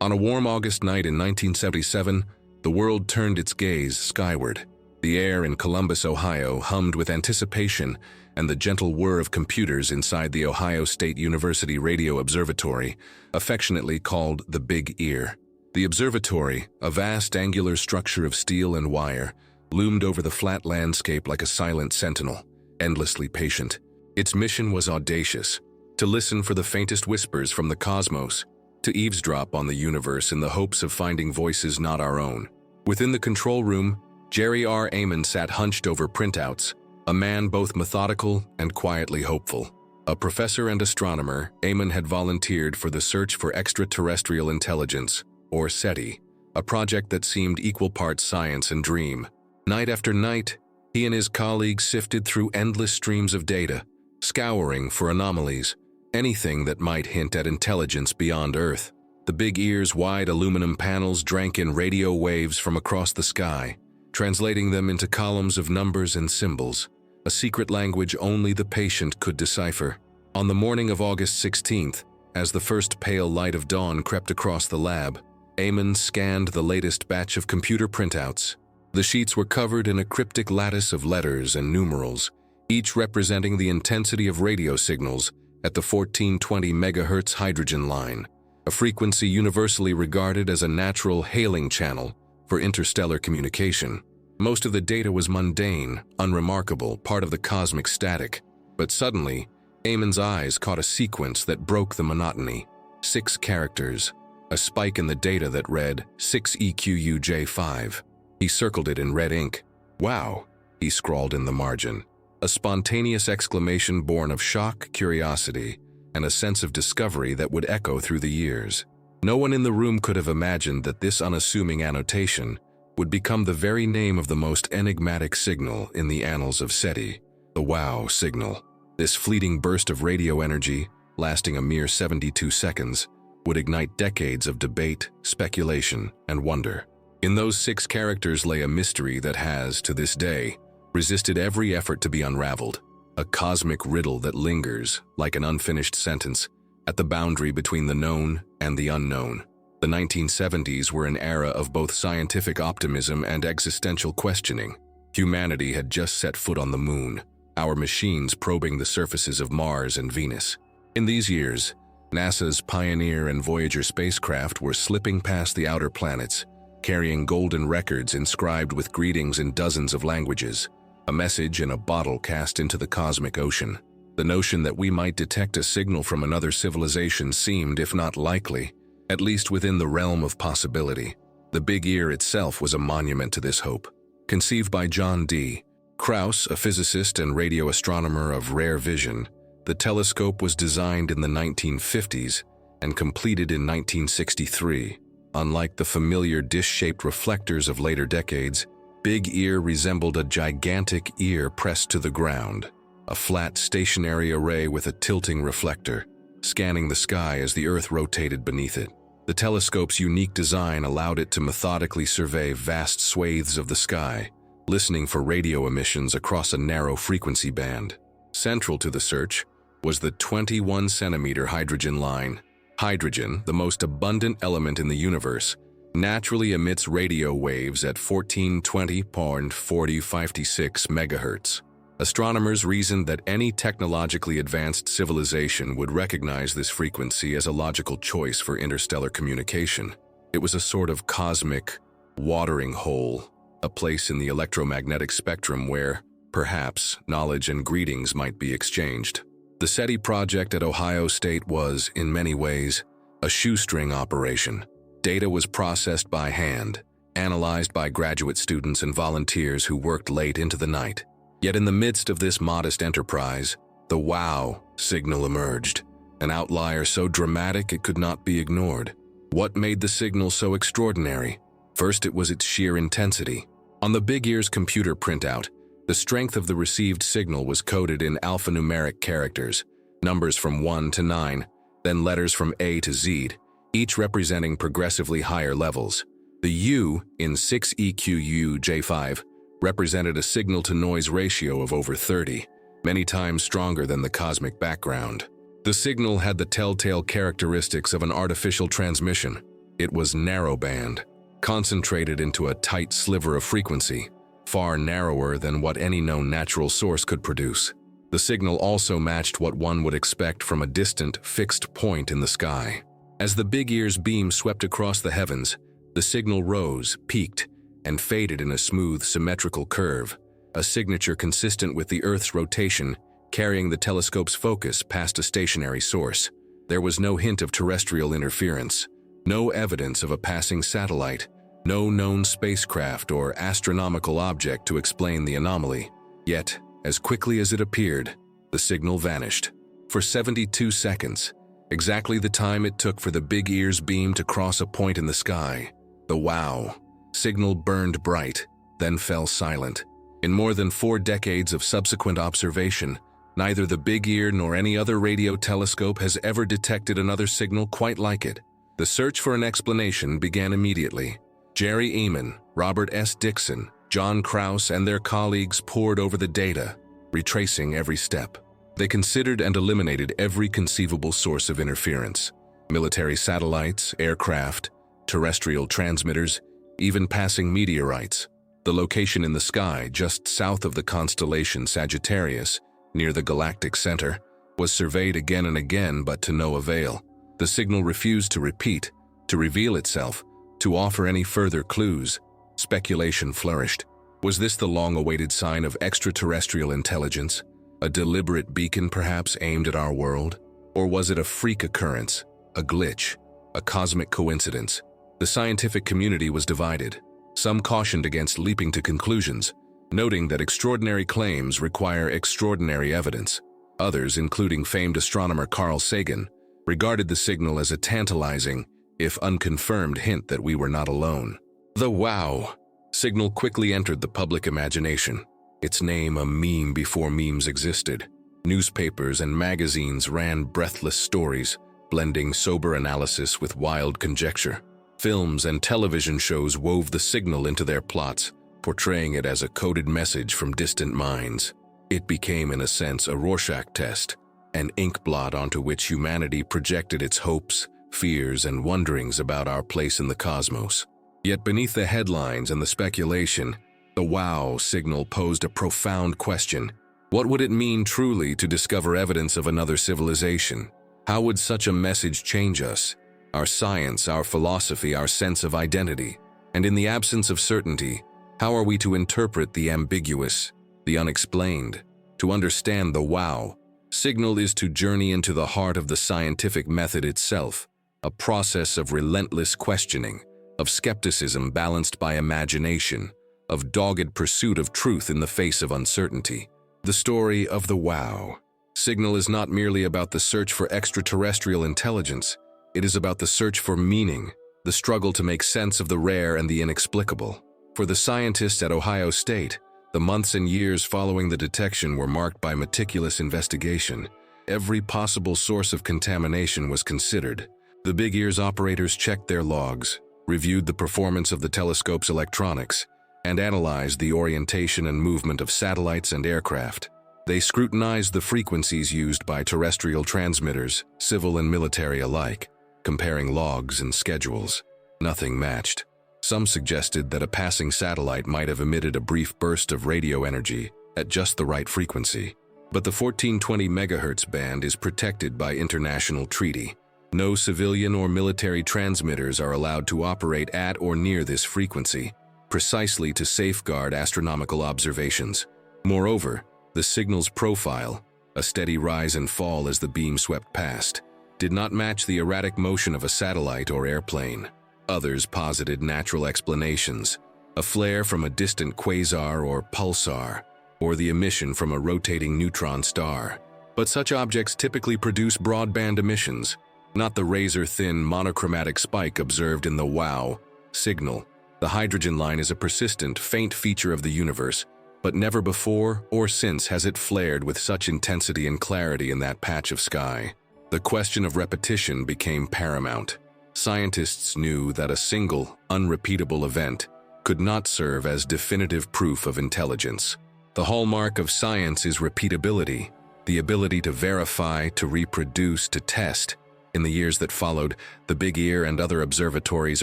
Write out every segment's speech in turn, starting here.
On a warm August night in 1977, the world turned its gaze skyward. The air in Columbus, Ohio hummed with anticipation and the gentle whir of computers inside the Ohio State University Radio Observatory, affectionately called the Big Ear. The observatory, a vast angular structure of steel and wire, loomed over the flat landscape like a silent sentinel, endlessly patient. Its mission was audacious: to listen for the faintest whispers from the cosmos, to eavesdrop on the universe in the hopes of finding voices not our own. Within the control room, Jerry R. Amon sat hunched over printouts, a man both methodical and quietly hopeful. A professor and astronomer, Amon had volunteered for the Search for Extraterrestrial Intelligence, or SETI, a project that seemed equal parts science and dream. Night after night, he and his colleagues sifted through endless streams of data, scouring for anomalies, anything that might hint at intelligence beyond Earth. The Big Ear's wide aluminum panels drank in radio waves from across the sky, translating them into columns of numbers and symbols, a secret language only the patient could decipher. On the morning of August 16th, as the first pale light of dawn crept across the lab, Amon scanned the latest batch of computer printouts. The sheets were covered in a cryptic lattice of letters and numerals, each representing the intensity of radio signals at the 1420 MHz hydrogen line, a frequency universally regarded as a natural hailing channel for interstellar communication. Most of the data was mundane, unremarkable, part of the cosmic static. But suddenly, Amon's eyes caught a sequence that broke the monotony. 6 characters, a spike in the data that read 6EQUJ5. He circled it in red ink. "Wow," he scrawled in the margin. A spontaneous exclamation born of shock, curiosity, and a sense of discovery that would echo through the years. No one in the room could have imagined that this unassuming annotation would become the very name of the most enigmatic signal in the annals of SETI, the WOW signal. This fleeting burst of radio energy, lasting a mere 72 seconds, would ignite decades of debate, speculation, and wonder. In those 6 characters lay a mystery that has, to this day, resisted every effort to be unraveled, a cosmic riddle that lingers, like an unfinished sentence, at the boundary between the known and the unknown. The 1970s were an era of both scientific optimism and existential questioning. Humanity had just set foot on the moon, our machines probing the surfaces of Mars and Venus. In these years, NASA's Pioneer and Voyager spacecraft were slipping past the outer planets, carrying golden records inscribed with greetings in dozens of languages, a message in a bottle cast into the cosmic ocean. The notion that we might detect a signal from another civilization seemed, if not likely, at least within the realm of possibility. The Big Ear itself was a monument to this hope. Conceived by John D. Krauss, a physicist and radio astronomer of rare vision, the telescope was designed in the 1950s and completed in 1963. Unlike the familiar dish-shaped reflectors of later decades, Big Ear resembled a gigantic ear pressed to the ground, a flat, stationary array with a tilting reflector, scanning the sky as the Earth rotated beneath it. The telescope's unique design allowed it to methodically survey vast swathes of the sky, listening for radio emissions across a narrow frequency band. Central to the search was the 21-centimeter hydrogen line. Hydrogen, the most abundant element in the universe, naturally emits radio waves at 1420.4056 MHz. Astronomers reasoned that any technologically advanced civilization would recognize this frequency as a logical choice for interstellar communication. It was a sort of cosmic watering hole, a place in the electromagnetic spectrum where, perhaps, knowledge and greetings might be exchanged. The SETI project at Ohio State was, in many ways, a shoestring operation. Data was processed by hand, analyzed by graduate students and volunteers who worked late into the night. Yet in the midst of this modest enterprise, the WOW signal emerged, an outlier so dramatic it could not be ignored. What made the signal so extraordinary? First, it was its sheer intensity. On the Big Ear's computer printout, the strength of the received signal was coded in alphanumeric characters, numbers from 1 to 9, then letters from A to Z, each representing progressively higher levels. The U in 6EQUJ5 represented a signal-to-noise ratio of over 30, many times stronger than the cosmic background. The signal had the telltale characteristics of an artificial transmission. It was narrowband, concentrated into a tight sliver of frequency, far narrower than what any known natural source could produce. The signal also matched what one would expect from a distant, fixed point in the sky. As the Big Ear's beam swept across the heavens, the signal rose, peaked, and faded in a smooth, symmetrical curve, a signature consistent with the Earth's rotation, carrying the telescope's focus past a stationary source. There was no hint of terrestrial interference, no evidence of a passing satellite, no known spacecraft or astronomical object to explain the anomaly. Yet, as quickly as it appeared, the signal vanished. For 72 seconds, exactly the time it took for the Big Ear's beam to cross a point in the sky, the WOW signal burned bright, then fell silent. In more than 4 decades of subsequent observation, neither the Big Ear nor any other radio telescope has ever detected another signal quite like it. The search for an explanation began immediately. Jerry Eamon, Robert S. Dixon, John Krause, and their colleagues pored over the data, retracing every step. They considered and eliminated every conceivable source of interference: military satellites, aircraft, terrestrial transmitters, even passing meteorites. The location in the sky just south of the constellation Sagittarius, near the galactic center, was surveyed again and again, but to no avail. The signal refused to repeat, to reveal itself, to offer any further clues. Speculation flourished. Was this the long-awaited sign of extraterrestrial intelligence? A deliberate beacon perhaps aimed at our world? Or was it a freak occurrence, a glitch, a cosmic coincidence? The scientific community was divided. Some cautioned against leaping to conclusions, noting that extraordinary claims require extraordinary evidence. Others, including famed astronomer Carl Sagan, regarded the signal as a tantalizing, if unconfirmed, hint that we were not alone. The WOW signal quickly entered the public imagination, its name a meme before memes existed. Newspapers and magazines ran breathless stories, blending sober analysis with wild conjecture. Films and television shows wove the signal into their plots, portraying it as a coded message from distant minds. It became, in a sense, a Rorschach test, an ink blot onto which humanity projected its hopes, fears, and wonderings about our place in the cosmos. Yet beneath the headlines and the speculation, the WOW signal posed a profound question. What would it mean truly to discover evidence of another civilization? How would such a message change us, our science, our philosophy, our sense of identity? And in the absence of certainty, how are we to interpret the ambiguous, the unexplained? To understand the WOW signal is to journey into the heart of the scientific method itself, a process of relentless questioning, of skepticism balanced by imagination, of dogged pursuit of truth in the face of uncertainty. The story of the WOW signal is not merely about the search for extraterrestrial intelligence. It is about the search for meaning, the struggle to make sense of the rare and the inexplicable. For the scientists at Ohio State, the months and years following the detection were marked by meticulous investigation. Every possible source of contamination was considered. The Big Ear's operators checked their logs, reviewed the performance of the telescope's electronics, and analyzed the orientation and movement of satellites and aircraft. They scrutinized the frequencies used by terrestrial transmitters, civil and military alike, comparing logs and schedules. Nothing matched. Some suggested that a passing satellite might have emitted a brief burst of radio energy at just the right frequency. But the 1420 MHz band is protected by international treaty. No civilian or military transmitters are allowed to operate at or near this frequency, precisely to safeguard astronomical observations. Moreover, the signal's profile, a steady rise and fall as the beam swept past, did not match the erratic motion of a satellite or airplane. Others posited natural explanations, a flare from a distant quasar or pulsar, or the emission from a rotating neutron star. But such objects typically produce broadband emissions, not the razor-thin monochromatic spike observed in the WOW signal. The hydrogen line is a persistent, faint feature of the universe, but never before or since has it flared with such intensity and clarity in that patch of sky. The question of repetition became paramount. Scientists knew that a single, unrepeatable event could not serve as definitive proof of intelligence. The hallmark of science is repeatability, the ability to verify, to reproduce, to test, In the years that followed, the Big Ear and other observatories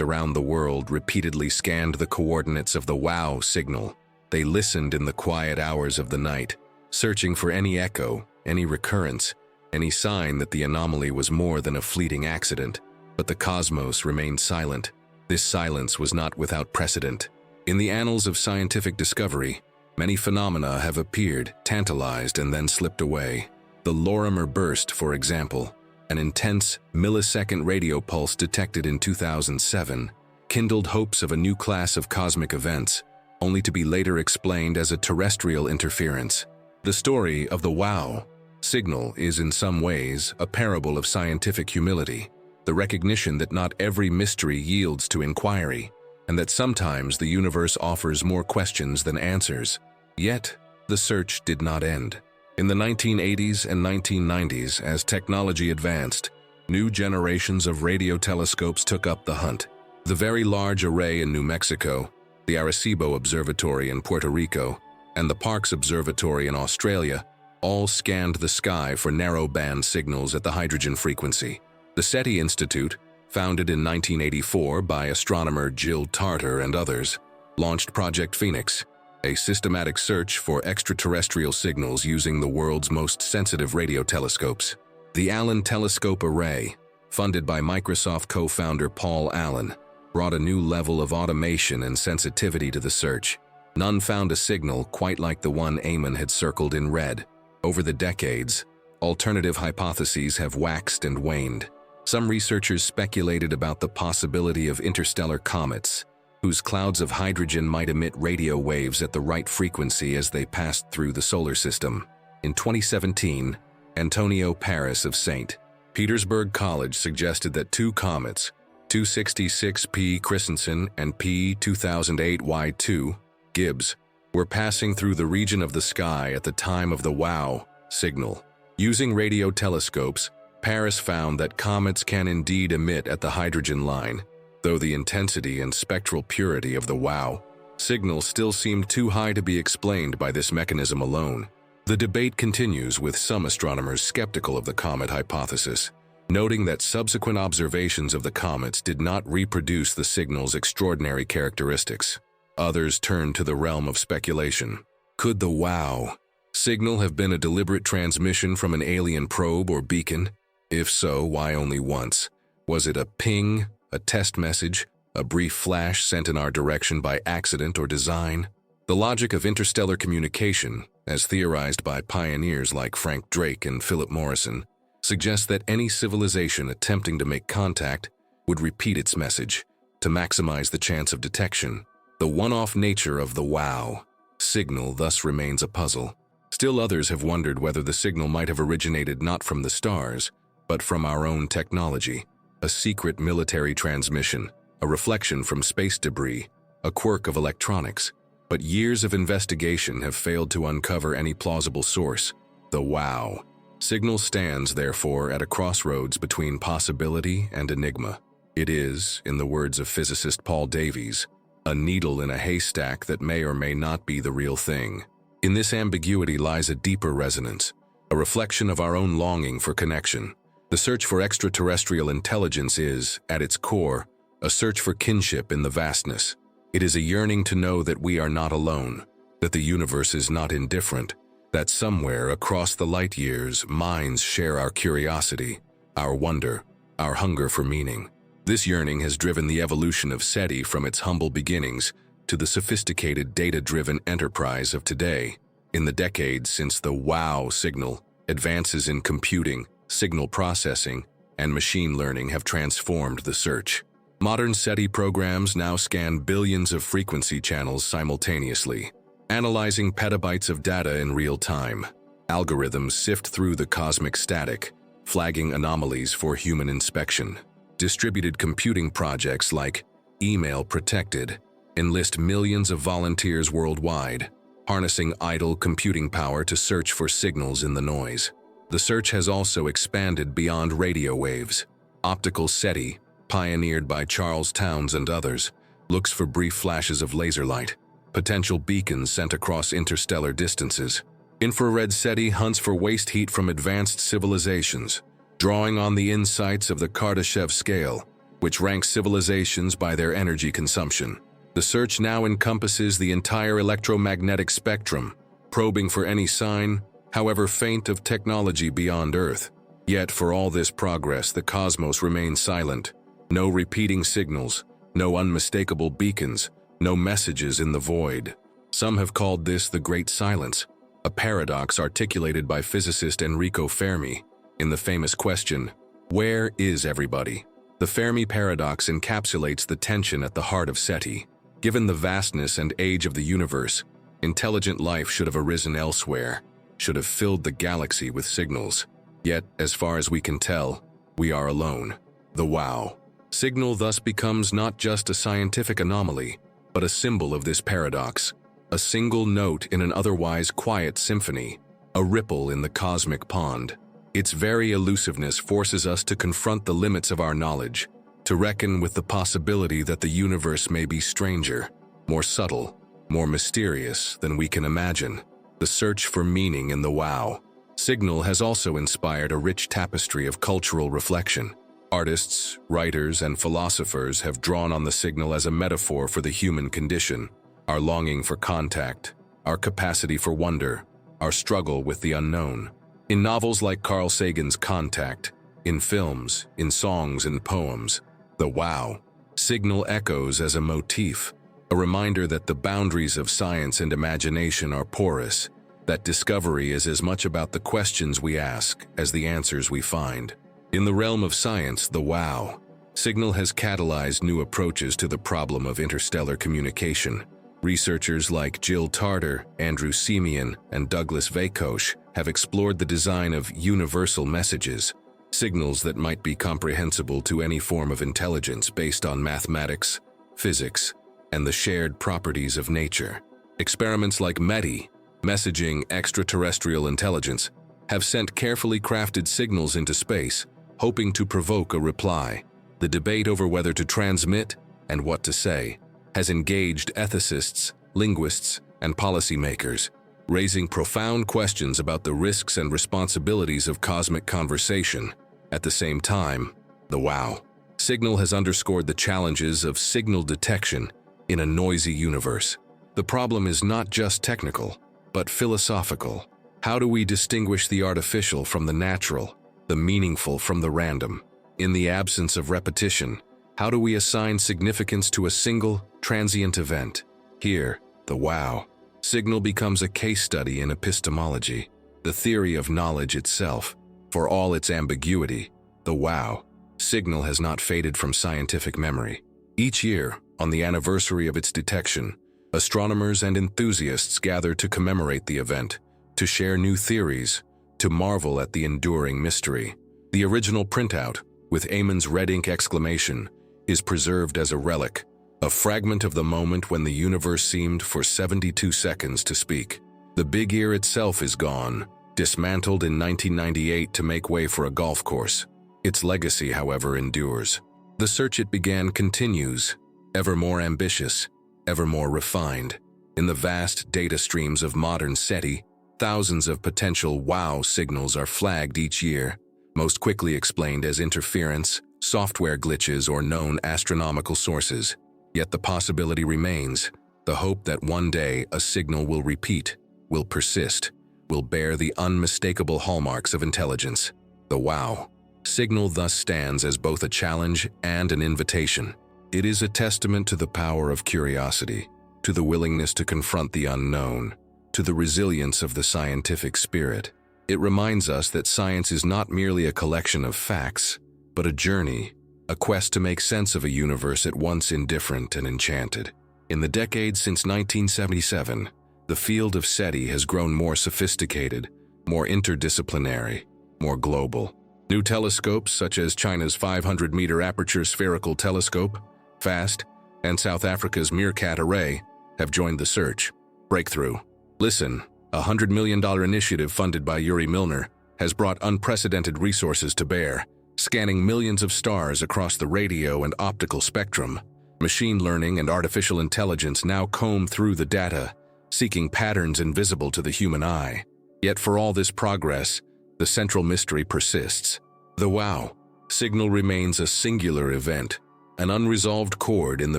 around the world repeatedly scanned the coordinates of the WOW signal. They listened in the quiet hours of the night, searching for any echo, any recurrence, any sign that the anomaly was more than a fleeting accident. But the cosmos remained silent. This silence was not without precedent. In the annals of scientific discovery, many phenomena have appeared, tantalized, and then slipped away. The Lorimer burst, for example, an intense, millisecond radio pulse detected in 2007, kindled hopes of a new class of cosmic events, only to be later explained as a terrestrial interference. The story of the WOW signal is in some ways a parable of scientific humility, the recognition that not every mystery yields to inquiry, and that sometimes the universe offers more questions than answers. Yet, the search did not end. In the 1980s and 1990s, as technology advanced, new generations of radio telescopes took up the hunt. The Very Large Array in New Mexico, the Arecibo Observatory in Puerto Rico, and the Parkes Observatory in Australia all scanned the sky for narrow-band signals at the hydrogen frequency. The SETI Institute, founded in 1984 by astronomer Jill Tarter and others, launched Project Phoenix, a systematic search for extraterrestrial signals using the world's most sensitive radio telescopes. The Allen Telescope Array, funded by Microsoft co-founder Paul Allen, brought a new level of automation and sensitivity to the search. None found a signal quite like the one Eamon had circled in red. Over the decades, alternative hypotheses have waxed and waned. Some researchers speculated about the possibility of interstellar comets, whose clouds of hydrogen might emit radio waves at the right frequency as they passed through the solar system. In 2017, Antonio Paris of St. Petersburg College suggested that two comets, 266P Christensen and P2008Y2 Gibbs, were passing through the region of the sky at the time of the WOW signal. Using radio telescopes, Paris found that comets can indeed emit at the hydrogen line, though the intensity and spectral purity of the WOW signal still seemed too high to be explained by this mechanism alone. The debate continues, with some astronomers skeptical of the comet hypothesis, noting that subsequent observations of the comets did not reproduce the signal's extraordinary characteristics. Others turn to the realm of speculation. Could the WOW signal have been a deliberate transmission from an alien probe or beacon? If so, why only once? Was it a ping, a test message, a brief flash sent in our direction by accident or design? The logic of interstellar communication, as theorized by pioneers like Frank Drake and Philip Morrison, suggests that any civilization attempting to make contact would repeat its message to maximize the chance of detection. The one-off nature of the WOW signal thus remains a puzzle. Still others have wondered whether the signal might have originated not from the stars, but from our own technology. A secret military transmission, a reflection from space debris, a quirk of electronics. But years of investigation have failed to uncover any plausible source. The WOW signal stands, therefore, at a crossroads between possibility and enigma. It is, in the words of physicist Paul Davies, a needle in a haystack that may or may not be the real thing. In this ambiguity lies a deeper resonance, a reflection of our own longing for connection. The search for extraterrestrial intelligence is, at its core, a search for kinship in the vastness. It is a yearning to know that we are not alone, that the universe is not indifferent, that somewhere across the light years, minds share our curiosity, our wonder, our hunger for meaning. This yearning has driven the evolution of SETI from its humble beginnings to the sophisticated data-driven enterprise of today. In the decades since the WOW signal, advances in computing, signal processing, and machine learning have transformed the search. Modern SETI programs now scan billions of frequency channels simultaneously, analyzing petabytes of data in real time. Algorithms sift through the cosmic static, flagging anomalies for human inspection. Distributed computing projects like Email Protected enlist millions of volunteers worldwide, harnessing idle computing power to search for signals in the noise. The search has also expanded beyond radio waves. Optical SETI, pioneered by Charles Townes and others, looks for brief flashes of laser light, potential beacons sent across interstellar distances. Infrared SETI hunts for waste heat from advanced civilizations, drawing on the insights of the Kardashev scale, which ranks civilizations by their energy consumption. The search now encompasses the entire electromagnetic spectrum, probing for any sign, however faint, of technology beyond Earth. Yet for all this progress, the cosmos remains silent. No repeating signals, no unmistakable beacons, no messages in the void. Some have called this the Great Silence, a paradox articulated by physicist Enrico Fermi in the famous question, "Where is everybody?" The Fermi paradox encapsulates the tension at the heart of SETI. Given the vastness and age of the universe, intelligent life should have arisen elsewhere, should have filled the galaxy with signals. Yet, as far as we can tell, we are alone. The wow signal thus becomes not just a scientific anomaly, but a symbol of this paradox. A single note in an otherwise quiet symphony, a ripple in the cosmic pond. Its very elusiveness forces us to confront the limits of our knowledge, to reckon with the possibility that the universe may be stranger, more subtle, more mysterious than we can imagine. The search for meaning in the wow signal has also inspired a rich tapestry of cultural reflection. Artists, writers, and philosophers have drawn on the signal as a metaphor for the human condition, our longing for contact, our capacity for wonder, our struggle with the unknown. In novels like Carl Sagan's Contact, in films, in songs and poems, the wow signal echoes as a motif, a reminder that the boundaries of science and imagination are porous, that discovery is as much about the questions we ask as the answers we find. In the realm of science, the wow signal has catalyzed new approaches to the problem of interstellar communication. Researchers like Jill Tarter, Andrew Simeon, and Douglas Vakosh have explored the design of universal messages, signals that might be comprehensible to any form of intelligence based on mathematics, physics, and the shared properties of nature. Experiments like METI, Messaging Extraterrestrial Intelligence, have sent carefully crafted signals into space, hoping to provoke a reply. The debate over whether to transmit and what to say has engaged ethicists, linguists, and policymakers, raising profound questions about the risks and responsibilities of cosmic conversation. At the same time, the wow signal has underscored the challenges of signal detection in a noisy universe. The problem is not just technical, but philosophical. How do we distinguish the artificial from the natural, the meaningful from the random? In the absence of repetition, how do we assign significance to a single, transient event? Here, the wow signal becomes a case study in epistemology, the theory of knowledge itself. For all its ambiguity, the wow signal has not faded from scientific memory. Each year, on the anniversary of its detection, astronomers and enthusiasts gather to commemorate the event, to share new theories, to marvel at the enduring mystery. The original printout, with Eamon's red ink exclamation, is preserved as a relic, a fragment of the moment when the universe seemed for 72 seconds to speak. The Big Ear itself is gone, dismantled in 1998 to make way for a golf course. Its legacy, however, endures. The search it began continues, ever more ambitious, ever more refined. In the vast data streams of modern SETI, thousands of potential wow signals are flagged each year, most quickly explained as interference, software glitches, or known astronomical sources. Yet the possibility remains, the hope that one day a signal will repeat, will persist, will bear the unmistakable hallmarks of intelligence. The wow signal thus stands as both a challenge and an invitation. It is a testament to the power of curiosity, to the willingness to confront the unknown, to the resilience of the scientific spirit. It reminds us that science is not merely a collection of facts, but a journey, a quest to make sense of a universe at once indifferent and enchanted. In the decades since 1977, the field of SETI has grown more sophisticated, more interdisciplinary, more global. New telescopes such as China's 500-meter aperture spherical telescope, FAST, and South Africa's Meerkat Array have joined the search. Breakthrough. Listen, a $100 million initiative funded by Yuri Milner has brought unprecedented resources to bear, scanning millions of stars across the radio and optical spectrum. Machine learning and artificial intelligence now comb through the data, seeking patterns invisible to the human eye. Yet for all this progress, the central mystery persists. The wow signal remains a singular event, an unresolved chord in the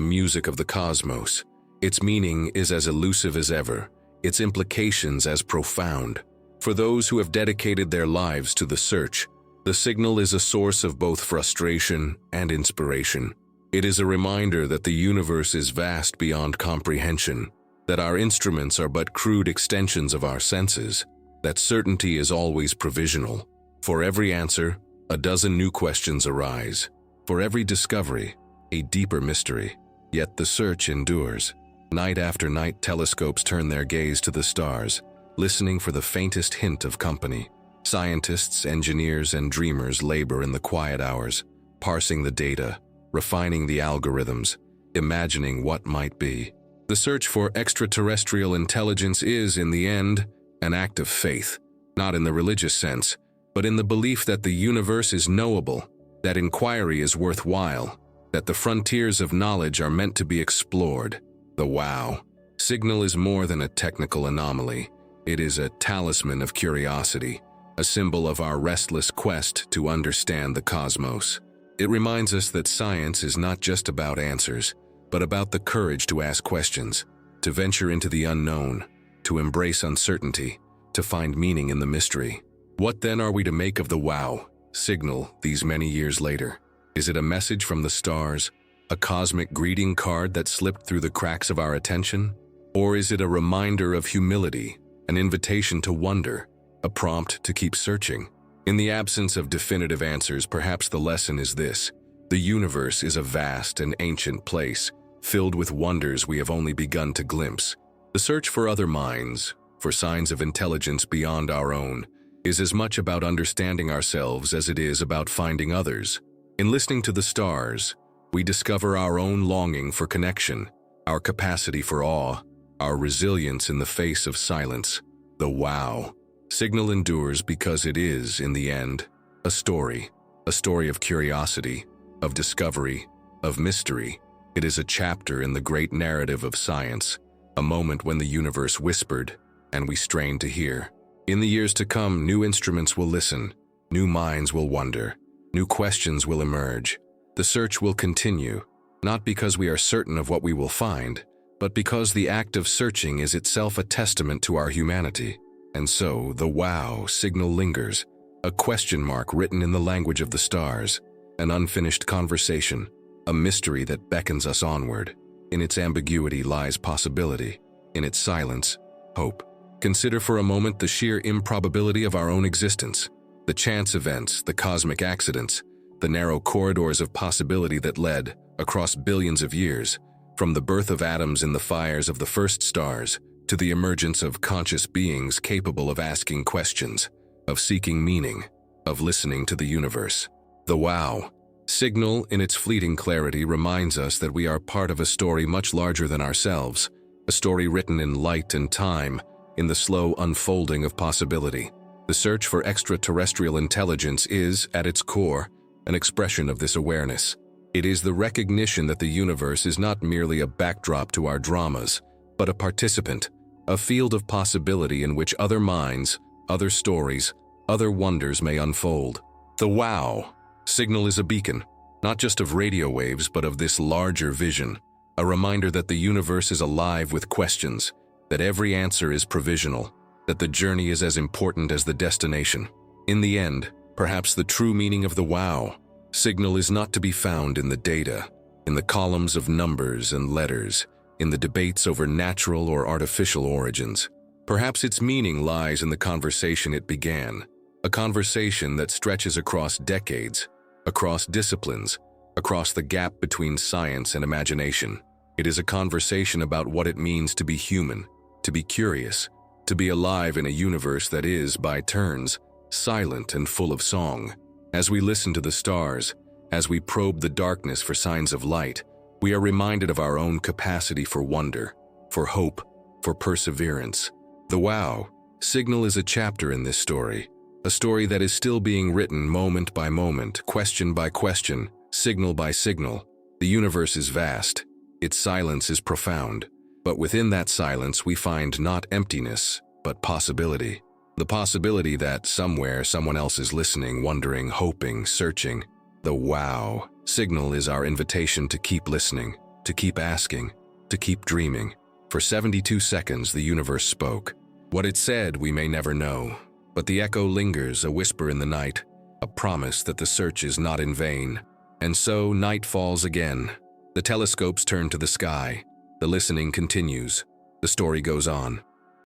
music of the cosmos. Its meaning is as elusive as ever, its implications as profound. For those who have dedicated their lives to the search, the signal is a source of both frustration and inspiration. It is a reminder that the universe is vast beyond comprehension, that our instruments are but crude extensions of our senses, that certainty is always provisional. For every answer, a dozen new questions arise. For every discovery, a deeper mystery. Yet the search endures. Night after night, telescopes turn their gaze to the stars, listening for the faintest hint of company. Scientists, engineers, and dreamers labor in the quiet hours, parsing the data, refining the algorithms, imagining what might be. The search for extraterrestrial intelligence is, in the end, an act of faith, not in the religious sense, but in the belief that the universe is knowable, that inquiry is worthwhile, that the frontiers of knowledge are meant to be explored. The wow signal is more than a technical anomaly. It is a talisman of curiosity, a symbol of our restless quest to understand the cosmos. It reminds us that science is not just about answers, but about the courage to ask questions, to venture into the unknown, to embrace uncertainty, to find meaning in the mystery. What then are we to make of the wow signal these many years later? Is it a message from the stars, a cosmic greeting card that slipped through the cracks of our attention? Or is it a reminder of humility, an invitation to wonder, a prompt to keep searching? In the absence of definitive answers, perhaps the lesson is this: the universe is a vast and ancient place, filled with wonders we have only begun to glimpse. The search for other minds, for signs of intelligence beyond our own, is as much about understanding ourselves as it is about finding others. In listening to the stars, we discover our own longing for connection, our capacity for awe, our resilience in the face of silence. The wow signal endures because it is, in the end, a story of curiosity, of discovery, of mystery. It is a chapter in the great narrative of science, a moment when the universe whispered, and we strained to hear. In the years to come, new instruments will listen, new minds will wonder, new questions will emerge. The search will continue, not because we are certain of what we will find, but because the act of searching is itself a testament to our humanity. And so, the wow signal lingers, a question mark written in the language of the stars, an unfinished conversation, a mystery that beckons us onward. In its ambiguity lies possibility, in its silence, hope. Consider for a moment the sheer improbability of our own existence, the chance events, the cosmic accidents, the narrow corridors of possibility that led, across billions of years, from the birth of atoms in the fires of the first stars to the emergence of conscious beings capable of asking questions, of seeking meaning, of listening to the universe. The wow signal, in its fleeting clarity, reminds us that we are part of a story much larger than ourselves, a story written in light and time, in the slow unfolding of possibility. The search for extraterrestrial intelligence is, at its core, an expression of this awareness. It is the recognition that the universe is not merely a backdrop to our dramas, but a participant, a field of possibility in which other minds, other stories, other wonders may unfold. The wow signal is a beacon, not just of radio waves, but of this larger vision, a reminder that the universe is alive with questions, that every answer is provisional, that the journey is as important as the destination. In the end, perhaps the true meaning of the wow signal is not to be found in the data, in the columns of numbers and letters, in the debates over natural or artificial origins. Perhaps its meaning lies in the conversation it began, a conversation that stretches across decades, across disciplines, across the gap between science and imagination. It is a conversation about what it means to be human, to be curious, to be alive in a universe that is, by turns, silent and full of song. As we listen to the stars, as we probe the darkness for signs of light, we are reminded of our own capacity for wonder, for hope, for perseverance. The wow signal is a chapter in this story, a story that is still being written moment by moment, question by question, signal by signal. The universe is vast, its silence is profound, but within that silence we find not emptiness, but possibility. The possibility that somewhere someone else is listening, wondering, hoping, searching. The wow signal is our invitation to keep listening, to keep asking, to keep dreaming. For 72 seconds, the universe spoke. What it said, we may never know, but the echo lingers, a whisper in the night, a promise that the search is not in vain. And so night falls again. The telescopes turn to the sky. The listening continues. The story goes on.